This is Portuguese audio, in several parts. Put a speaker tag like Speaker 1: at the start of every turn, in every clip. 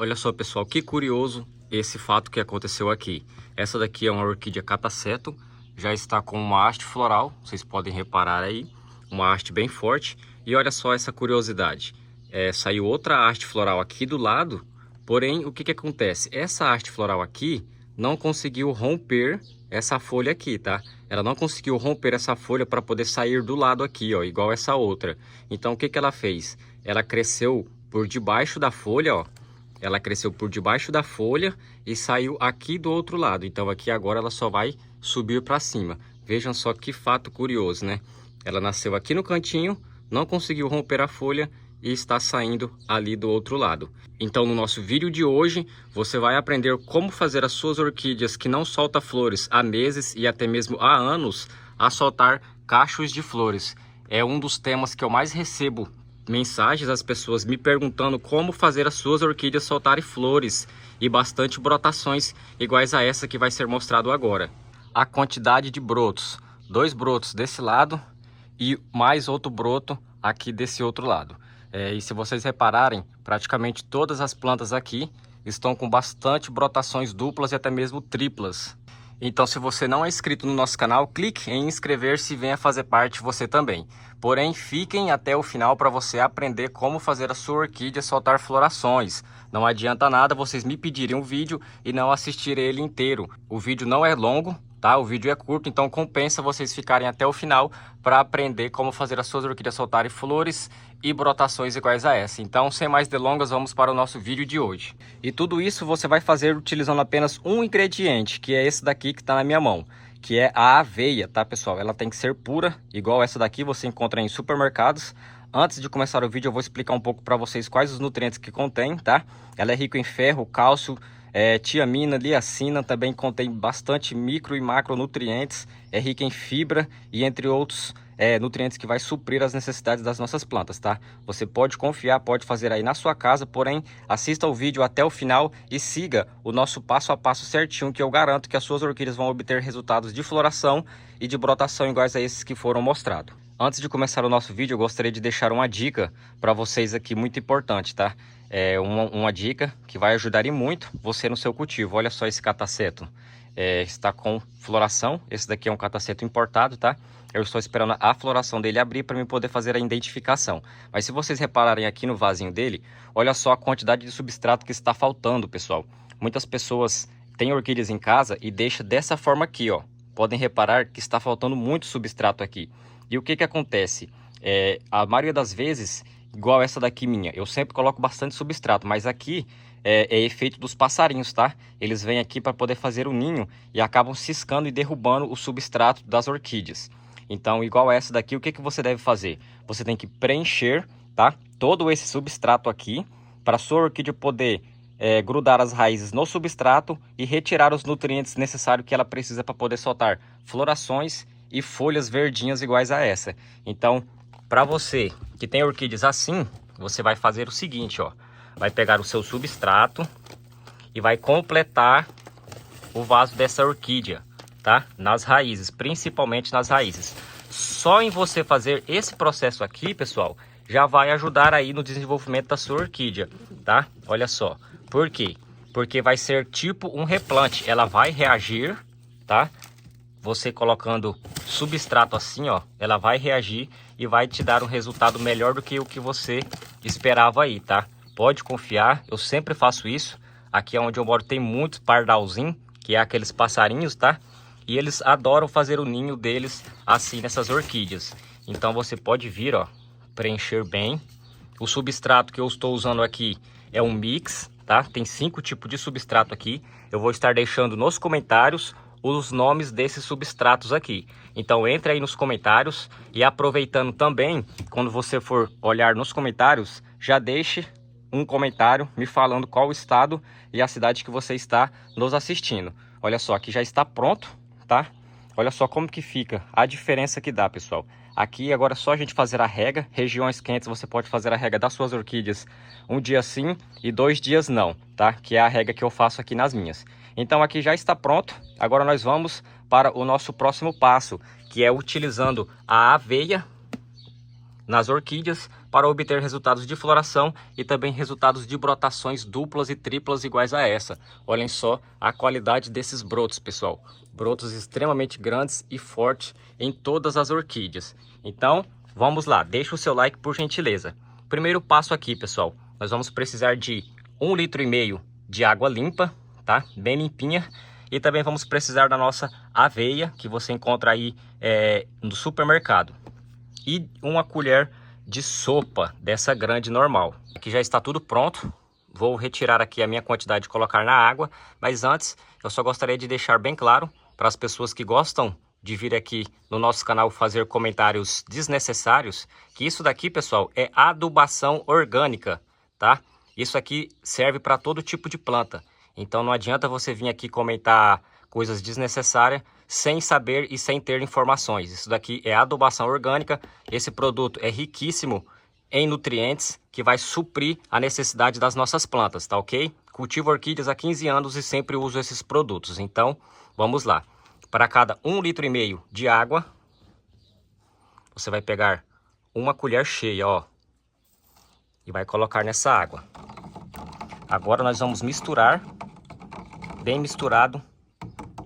Speaker 1: Olha só, pessoal, que curioso esse fato que aconteceu aqui. Essa daqui é uma orquídea catasetum, já está com uma haste floral, vocês podem reparar aí, uma haste bem forte. E olha só essa curiosidade, saiu outra haste floral aqui do lado, porém o que acontece? Essa haste floral aqui não conseguiu romper essa folha aqui, tá? Ela não conseguiu romper essa folha para poder sair do lado aqui, ó, igual essa outra. Então o que ela fez? Ela cresceu por debaixo da folha, ó. Ela cresceu por debaixo da folha e saiu aqui do outro lado. Então aqui agora ela só vai subir para cima. Vejam só que fato curioso, né? Ela nasceu aqui no cantinho, não conseguiu romper a folha e está saindo ali do outro lado. Então no nosso vídeo de hoje você vai aprender como fazer as suas orquídeas que não soltam flores há meses e até mesmo há anos a soltar cachos de flores. É um dos temas que eu mais recebo mensagens das pessoas me perguntando como fazer as suas orquídeas soltarem flores e bastante brotações iguais a essa que vai ser mostrado agora. A quantidade de brotos, 2 brotos desse lado e mais outro broto aqui desse outro lado. E se vocês repararem, praticamente todas as plantas aqui estão com bastante brotações duplas e até mesmo triplas. Então, se você não é inscrito no nosso canal, clique em inscrever-se e venha fazer parte você também. Porém, fiquem até o final para você aprender como fazer a sua orquídea soltar florações. Não adianta nada vocês me pedirem um vídeo e não assistirem ele inteiro. O vídeo não é longo, tá? O vídeo é curto, então compensa vocês ficarem até o final para aprender como fazer as suas orquídeas soltarem flores e brotações iguais a essa. Então, sem mais delongas, vamos para o nosso vídeo de hoje. E tudo isso você vai fazer utilizando apenas um ingrediente, que é esse daqui que está na minha mão, que é a aveia, tá, pessoal? Ela tem que ser pura, igual essa daqui você encontra em supermercados. Antes de começar o vídeo, eu vou explicar um pouco para vocês quais os nutrientes que contém, tá? Ela é rica em ferro, cálcio, tiamina, liacina, também contém bastante micro e macronutrientes, é rica em fibra e entre outros nutrientes que vai suprir as necessidades das nossas plantas, tá? Você pode confiar, pode fazer aí na sua casa, porém assista o vídeo até o final e siga o nosso passo a passo certinho, que eu garanto que as suas orquídeas vão obter resultados de floração e de brotação iguais a esses que foram mostrados. Antes de começar o nosso vídeo, eu gostaria de deixar uma dica para vocês aqui muito importante, tá? Uma dica que vai ajudar e muito você no seu cultivo. Olha só esse catasetum. Está com floração. Esse daqui é um catasetum importado, tá? Eu estou esperando a floração dele abrir para mim poder fazer a identificação. Mas se vocês repararem aqui no vasinho dele, olha só a quantidade de substrato que está faltando, pessoal. Muitas pessoas têm orquídeas em casa e deixam dessa forma aqui, ó. Podem reparar que está faltando muito substrato aqui. E o que acontece? A maioria das vezes, igual essa daqui minha, eu sempre coloco bastante substrato, mas aqui é efeito dos passarinhos, tá? Eles vêm aqui para poder fazer o ninho e acabam ciscando e derrubando o substrato das orquídeas. Então, igual essa daqui, o que você deve fazer? Você tem que preencher, tá? Todo esse substrato aqui, para a sua orquídea poder grudar as raízes no substrato e retirar os nutrientes necessários que ela precisa para poder soltar florações e folhas verdinhas iguais a essa. Então, para você que tem orquídeas assim, você vai fazer o seguinte, ó. Vai pegar o seu substrato e vai completar o vaso dessa orquídea, tá? Nas raízes, principalmente nas raízes. Só em você fazer esse processo aqui, pessoal, já vai ajudar aí no desenvolvimento da sua orquídea, tá? Olha só. Por quê? Porque vai ser tipo um replante. Ela vai reagir, tá? Você colocando substrato assim, ó, ela vai reagir e vai te dar um resultado melhor do que o que você esperava aí, tá? Pode confiar, eu sempre faço isso. Aqui onde eu moro tem muitos pardalzinhos, que é aqueles passarinhos, tá? E eles adoram fazer o ninho deles assim nessas orquídeas. Então você pode vir, ó, preencher bem. O substrato que eu estou usando aqui é um mix, tá? Tem 5 tipos de substrato aqui. Eu vou estar deixando nos comentários os nomes desses substratos aqui. Então entre aí nos comentários e aproveitando também, quando você for olhar nos comentários, já deixe um comentário me falando qual o estado e a cidade que você está nos assistindo. Olha só, aqui já está pronto, tá? Olha só como que fica a diferença que dá, pessoal. Aqui agora é só a gente fazer a rega. Regiões quentes você pode fazer a rega das suas orquídeas um dia sim e 2 dias não, tá? Que é a rega que eu faço aqui nas minhas. Então aqui já está pronto. Agora nós vamos para o nosso próximo passo, que é utilizando a aveia. nas orquídeas para obter resultados de floração e também resultados de brotações duplas e triplas iguais a essa. Olhem só a qualidade desses brotos, pessoal. Brotos extremamente grandes e fortes em todas as orquídeas. Então, vamos lá, deixa o seu like por gentileza. Primeiro passo aqui, pessoal, nós vamos precisar de 1,5 litro de água limpa, tá? Bem limpinha. E também vamos precisar da nossa aveia, que você encontra aí no supermercado. E uma colher de sopa dessa grande normal. Aqui já está tudo pronto. Vou retirar aqui a minha quantidade e colocar na água. Mas antes, eu só gostaria de deixar bem claro para as pessoas que gostam de vir aqui no nosso canal fazer comentários desnecessários, que isso daqui, pessoal, é adubação orgânica, tá? Isso aqui serve para todo tipo de planta. Então não adianta você vir aqui comentar coisas desnecessárias sem saber e sem ter informações. Isso daqui é adubação orgânica. Esse produto é riquíssimo em nutrientes que vai suprir a necessidade das nossas plantas, tá ok? Cultivo orquídeas há 15 anos e sempre uso esses produtos. Então, vamos lá. Para cada 1,5 litro de água, você vai pegar uma colher cheia, ó, e vai colocar nessa água. Agora nós vamos misturar, bem misturado.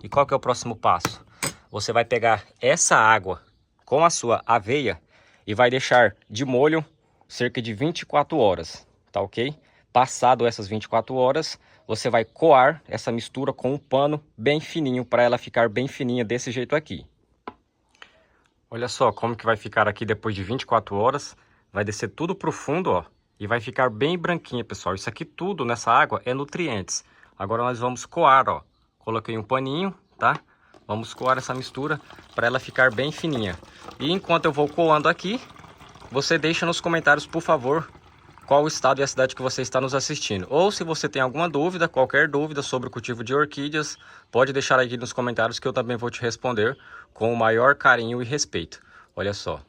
Speaker 1: E qual que é o próximo passo? Você vai pegar essa água com a sua aveia e vai deixar de molho cerca de 24 horas, tá ok? Passado essas 24 horas, você vai coar essa mistura com um pano bem fininho para ela ficar bem fininha desse jeito aqui. Olha só como que vai ficar aqui depois de 24 horas. Vai descer tudo pro fundo, ó. E vai ficar bem branquinha, pessoal. Isso aqui tudo nessa água é nutrientes. Agora nós vamos coar, ó. Coloquei um paninho, tá? Vamos coar essa mistura para ela ficar bem fininha. E enquanto eu vou coando aqui, você deixa nos comentários, por favor, qual o estado e a cidade que você está nos assistindo. Ou se você tem alguma dúvida, qualquer dúvida sobre o cultivo de orquídeas, pode deixar aqui nos comentários que eu também vou te responder com o maior carinho e respeito. Olha só,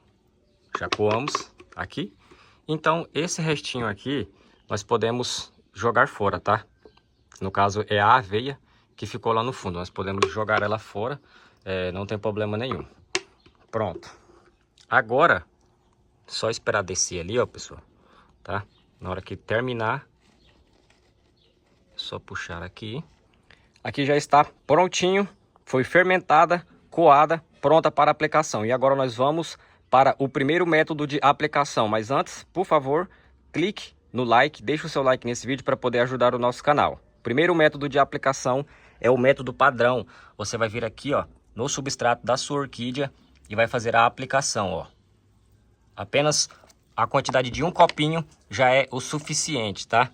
Speaker 1: já coamos aqui. Então, esse restinho aqui, nós podemos jogar fora, tá? No caso, é a aveia que ficou lá no fundo. Nós podemos jogar ela fora, não tem problema nenhum. Pronto. Agora, só esperar descer ali, ó, pessoal, tá? Na hora que terminar, é só puxar aqui. Aqui já está prontinho, foi fermentada, coada, pronta para aplicação. E agora nós vamos para o primeiro método de aplicação. Mas antes, por favor, clique no like, deixe o seu like nesse vídeo para poder ajudar o nosso canal. O primeiro método de aplicação é o método padrão. Você vai vir aqui, ó, no substrato da sua orquídea e vai fazer a aplicação, ó. Apenas a quantidade de um copinho já é o suficiente, tá?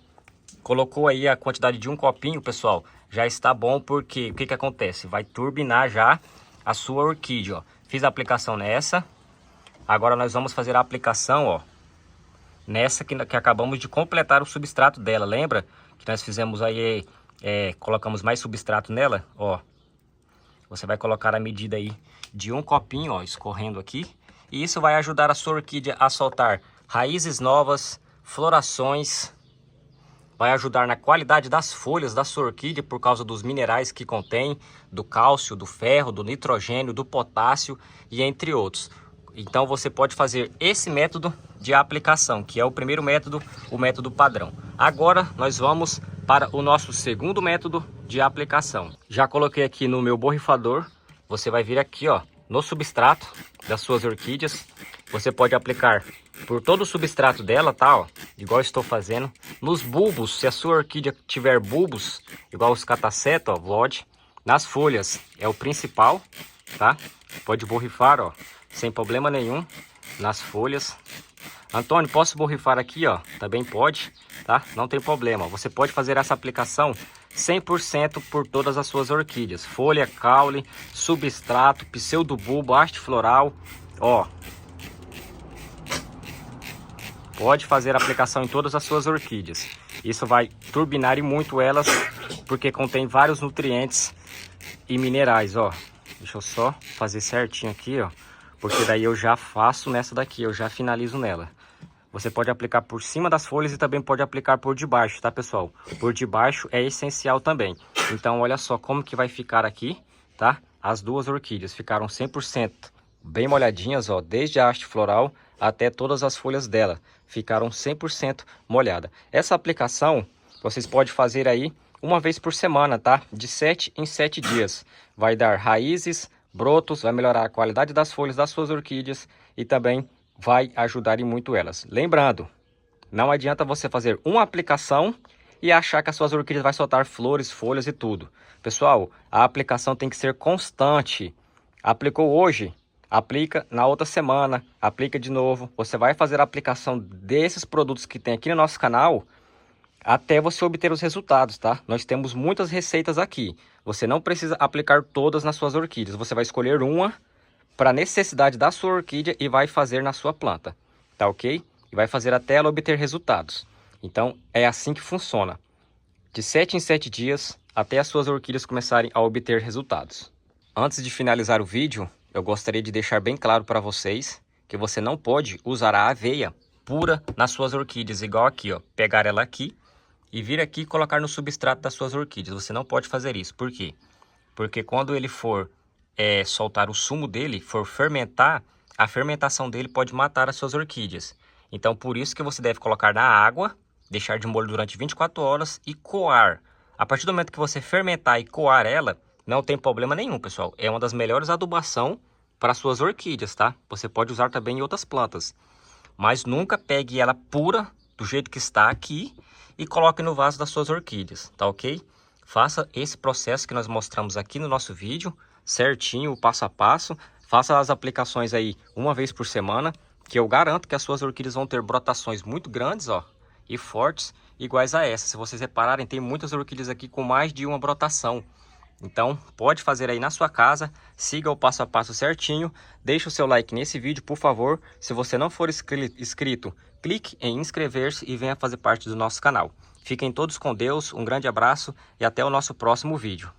Speaker 1: Colocou aí a quantidade de um copinho, pessoal, já está bom, porque o que que acontece? Vai turbinar já a sua orquídea, ó. Fiz a aplicação nessa. Agora nós vamos fazer a aplicação, ó, nessa que acabamos de completar o substrato dela. Lembra que nós fizemos aí, colocamos mais substrato nela? Ó, você vai colocar a medida aí de um copinho, ó, escorrendo aqui. E isso vai ajudar a sua orquídea a soltar raízes novas, florações. Vai ajudar na qualidade das folhas da sua orquídea por causa dos minerais que contém, do cálcio, do ferro, do nitrogênio, do potássio e entre outros. Então você pode fazer esse método de aplicação, que é o primeiro método, o método padrão. Agora nós vamos para o nosso segundo método de aplicação. Já coloquei aqui no meu borrifador. Você vai vir aqui, ó, no substrato das suas orquídeas. Você pode aplicar por todo o substrato dela, tá, ó, igual eu estou fazendo. Nos bulbos, se a sua orquídea tiver bulbos, igual os cataceto, ó, Vlod. Nas folhas é o principal, tá? Pode borrifar, ó, sem problema nenhum, nas folhas. Antônio, posso borrifar aqui, ó? Também pode, tá? Não tem problema. Você pode fazer essa aplicação 100% por todas as suas orquídeas. Folha, caule, substrato, pseudobulbo, haste floral, ó. Pode fazer a aplicação em todas as suas orquídeas. Isso vai turbinar e muito elas, porque contém vários nutrientes e minerais, ó. Deixa eu só fazer certinho aqui, ó. Porque daí eu já faço nessa daqui, eu já finalizo nela. Você pode aplicar por cima das folhas e também pode aplicar por debaixo, tá, pessoal? Por debaixo é essencial também. Então, olha só como que vai ficar aqui, tá? As duas orquídeas ficaram 100% bem molhadinhas, ó. Desde a haste floral até todas as folhas dela ficaram 100% molhadas. Essa aplicação vocês podem fazer aí uma vez por semana, tá? De 7 em 7 dias. Vai dar raízes, brotos, vai melhorar a qualidade das folhas das suas orquídeas e também vai ajudar em muito elas. Lembrando, não adianta você fazer uma aplicação e achar que as suas orquídeas vai soltar flores, folhas e tudo. Pessoal, a aplicação tem que ser constante. Aplicou hoje, aplica na outra semana, aplica de novo. Você vai fazer a aplicação desses produtos que tem aqui no nosso canal até você obter os resultados, tá? Nós temos muitas receitas aqui. Você não precisa aplicar todas nas suas orquídeas. Você vai escolher uma para a necessidade da sua orquídea e vai fazer na sua planta, tá ok? E vai fazer até ela obter resultados. Então, é assim que funciona. De 7 em 7 dias, até as suas orquídeas começarem a obter resultados. Antes de finalizar o vídeo, eu gostaria de deixar bem claro para vocês que você não pode usar a aveia pura nas suas orquídeas, igual aqui, ó. Pegar ela aqui e vir aqui e colocar no substrato das suas orquídeas. Você não pode fazer isso. Por quê? Porque quando ele for soltar o sumo dele, for fermentar, a fermentação dele pode matar as suas orquídeas. Então, por isso que você deve colocar na água, deixar de molho durante 24 horas e coar. A partir do momento que você fermentar e coar ela, não tem problema nenhum, pessoal. É uma das melhores adubação para as suas orquídeas, tá? Você pode usar também em outras plantas. Mas nunca pegue ela pura, do jeito que está aqui, e coloque no vaso das suas orquídeas, tá ok? Faça esse processo que nós mostramos aqui no nosso vídeo, certinho, o passo a passo. Faça as aplicações aí uma vez por semana, que eu garanto que as suas orquídeas vão ter brotações muito grandes, ó, e fortes, iguais a essa. Se vocês repararem, tem muitas orquídeas aqui com mais de uma brotação. Então, pode fazer aí na sua casa, siga o passo a passo certinho, deixe o seu like nesse vídeo, por favor. Se você não for inscrito, clique em inscrever-se e venha fazer parte do nosso canal. Fiquem todos com Deus, um grande abraço e até o nosso próximo vídeo.